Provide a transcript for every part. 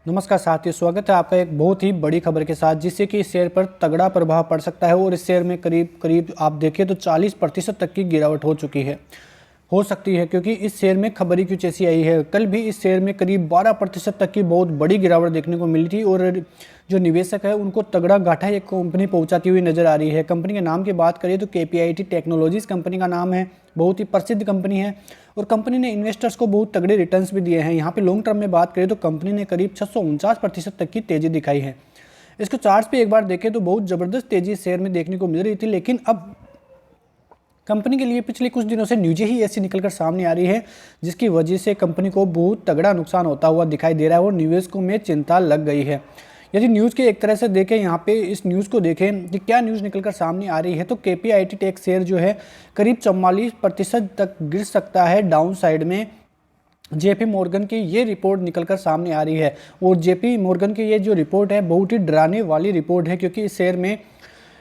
नमस्कार साथियों, स्वागत है आपका एक बहुत ही बड़ी खबर के साथ, जिससे कि इस शेयर पर तगड़ा प्रभाव पड़ सकता है और इस शेयर में करीब करीब आप देखें तो 40% तक की गिरावट हो सकती है क्योंकि इस शेयर में खबर ही कुछ ऐसी आई है। कल भी इस शेयर में करीब 12% तक की बहुत बड़ी गिरावट देखने को मिली थी और जो निवेशक है उनको तगड़ा घाटा ये कंपनी पहुंचाती हुई नजर आ रही है। कंपनी के नाम की बात करें तो KPIT टेक्नोलॉजीज कंपनी का नाम है, बहुत ही प्रसिद्ध कंपनी है और कंपनी ने इन्वेस्टर्स को बहुत तगड़े रिटर्न्स भी दिए हैं। यहाँ पे लॉन्ग टर्म में बात करें तो कंपनी ने करीब 649% तक की तेजी दिखाई है। इसको चार्ट्स पे एक बार देखें तो बहुत ज़बरदस्त तेजी शेयर में देखने को मिल रही थी, लेकिन अब कंपनी के लिए पिछले कुछ दिनों से न्यूज़ें ही ऐसी निकलकर सामने आ रही है जिसकी वजह से कंपनी को बहुत तगड़ा नुकसान होता हुआ दिखाई दे रहा है और निवेशकों में चिंता लग गई है। यदि न्यूज़ के एक तरह से देखें, यहाँ पे इस न्यूज़ को देखें कि क्या न्यूज़ निकलकर सामने आ रही है, तो KPIT टेक शेयर जो है करीब 44% तक गिर सकता है डाउन साइड में। JP मॉर्गन की ये रिपोर्ट निकलकर सामने आ रही है और JP मॉर्गन की ये जो रिपोर्ट है बहुत ही डराने वाली रिपोर्ट है, क्योंकि इस शेयर में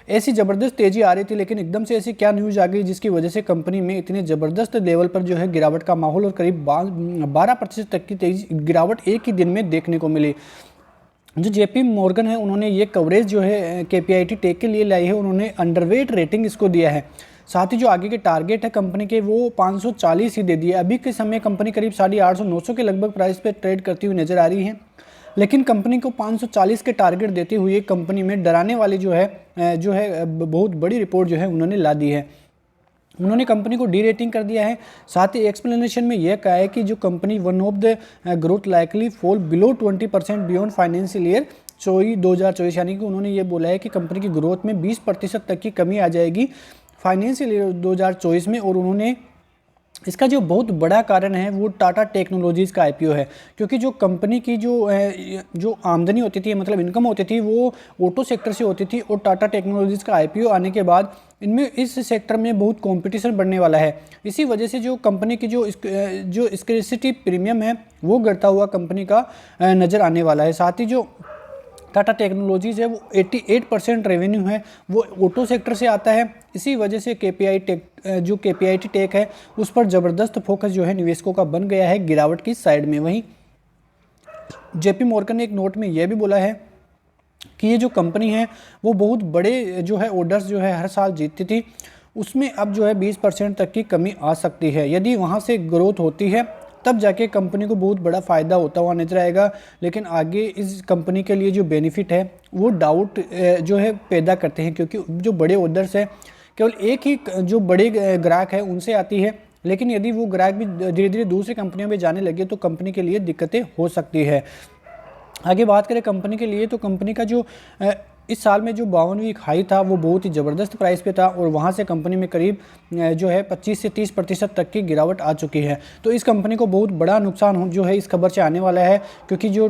ऐसी ज़बरदस्त तेज़ी आ रही थी, लेकिन एकदम से ऐसी क्या न्यूज़ आ गई जिसकी वजह से कंपनी में इतने ज़बरदस्त लेवल पर जो है गिरावट का माहौल और करीब 12% तक की तेज़ी गिरावट एक ही दिन में देखने को मिली। जो JP मॉर्गन है उन्होंने ये कवरेज जो है KPIT टेक के लिए लाई है, उन्होंने अंडरवेट रेटिंग इसको दिया है। साथ ही जो आगे के टारगेट है कंपनी के वो 540 ही दे दिए। अभी के समय कंपनी करीब 850-900 के लगभग प्राइस पे ट्रेड करती हुई नजर आ रही है, लेकिन कंपनी को 540 के टारगेट देते हुए कंपनी में डराने वाली जो है बहुत बड़ी रिपोर्ट जो है उन्होंने ला दी है। उन्होंने कंपनी को डी रेटिंग कर दिया है। साथ ही एक्सप्लेनेशन में यह कहा है कि जो company one of the growth likely fall below 20% beyond financial year 2024, यानी कि उन्होंने ये बोला है कि कंपनी की ग्रोथ में 20% तक की कमी आ जाएगी फाइनेंशियल ईयर 2024 में। और उन्होंने इसका जो बहुत बड़ा कारण है वो टाटा टेक्नोलॉजीज़ का IPO है, क्योंकि जो कंपनी की जो आमदनी होती थी, मतलब इनकम होती थी, वो ऑटो सेक्टर से होती थी और टाटा टेक्नोलॉजीज़ का IPO आने के बाद इनमें इस सेक्टर में बहुत कंपटीशन बढ़ने वाला है। इसी वजह से जो कंपनी की जो स्कैर्सिटी प्रीमियम है वो गिरता हुआ कंपनी का नज़र आने वाला है। साथ ही जो टाटा टेक्नोलॉजीज़ है वो 88% रेवेन्यू है वो ऑटो सेक्टर से आता है। इसी वजह से KPIT टेक है उस पर ज़बरदस्त फोकस जो है निवेशकों का बन गया है गिरावट की साइड में। वहीं JP मॉर्गन ने एक नोट में यह भी बोला है कि ये जो कंपनी है वो बहुत बड़े जो है ऑर्डर्स जो है हर साल जीतती थी, उसमें अब जो है 20% तक की कमी आ सकती है। यदि वहाँ से ग्रोथ होती है तब जाके कंपनी को बहुत बड़ा फ़ायदा होता हुआ नजर आएगा, लेकिन आगे इस कंपनी के लिए जो बेनिफिट है वो डाउट जो है पैदा करते हैं, क्योंकि जो बड़े ऑर्डर्स है केवल एक ही जो बड़े ग्राहक है उनसे आती है, लेकिन यदि वो ग्राहक भी धीरे धीरे दूसरी कंपनियों में जाने लगे तो कंपनी के लिए दिक्कतें हो सकती है। आगे बात करें कंपनी के लिए तो कंपनी का जो इस साल में जो 52वीं हाई था वो बहुत ही ज़बरदस्त प्राइस पे था और वहाँ से कंपनी में करीब जो है 25 से 30% तक की गिरावट आ चुकी है। तो इस कंपनी को बहुत बड़ा नुकसान जो है इस खबर से आने वाला है, क्योंकि जो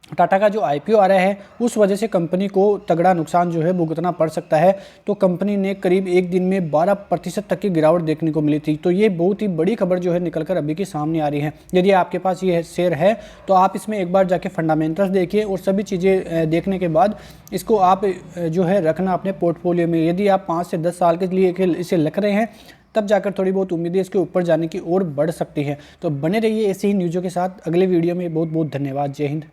टाटा का जो IPO आ रहा है उस वजह से कंपनी को तगड़ा नुकसान जो है भुगतना पड़ सकता है। तो कंपनी ने करीब एक दिन में 12% तक की गिरावट देखने को मिली थी। तो ये बहुत ही बड़ी खबर जो है निकलकर अभी की सामने आ रही है। यदि आपके पास ये शेयर है तो आप इसमें एक बार जाके फंडामेंटल्स देखिए और सभी चीज़ें देखने के बाद इसको आप जो है रखना अपने पोर्टफोलियो में। यदि आप 5 से 10 साल के लिए इसे रख रहे हैं तब जाकर थोड़ी बहुत उम्मीदें इसके ऊपर जाने की और बढ़ सकती हैं। तो बने रहिए ऐसी ही न्यूज़ों के साथ। अगले वीडियो में बहुत बहुत धन्यवाद। जय हिंद।